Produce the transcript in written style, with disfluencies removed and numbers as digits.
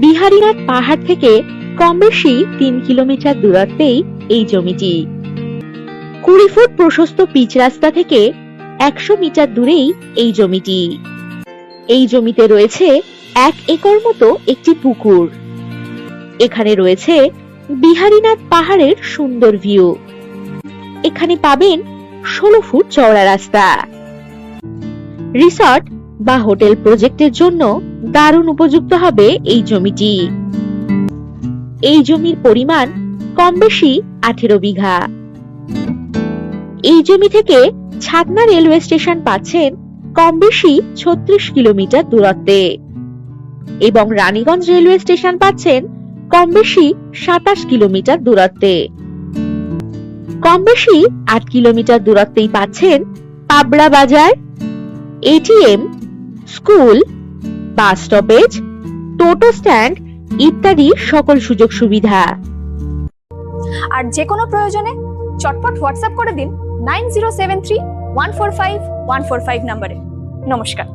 বিহারীনাথ পাহাড় থেকে কম বেশি 3 কিলোমিটার দূরত্বেই এই জমিটি। 20 ফুট প্রশস্ত পিচ রাস্তা থেকে 100 মিটার দূরেই এই জমিটি। এই জমিতে রয়েছে 1 একর মতো একটি পুকুর। এখানে রয়েছে বিহারীনাথ পাহাড়ের সুন্দর ভিউ। এখানে পাবেন 16 ফুট চওড়া রাস্তা। রিসর্ট বা হোটেল প্রজেক্টের জন্য দারুণ উপযুক্ত হবে এই জমিটি। এই জমির পরিমাণ কম বেশি 18 বিঘা। এই জমি থেকে ছাতনা রেলওয়ে স্টেশন পাচ্ছেন কম বেশি 36 কিলোমিটার দূরত্বে এবং রানীগঞ্জ রেলওয়ে স্টেশন পাচ্ছেন কম বেশি 27 কিলোমিটার দূরত্বে। কম বেশি 8 কিলোমিটার দূরত্বেই পাচ্ছেন পাবড়া বাজার, এটিএম, স্কুল, বাস স্টপেজ, টোটো স্ট্যান্ড ইত্যাদি সকল সুযোগ সুবিধা। আর যে কোনো প্রয়োজনে চটপট হোয়াটসঅ্যাপ করে দিন 9073145145 নম্বরে। নমস্কার।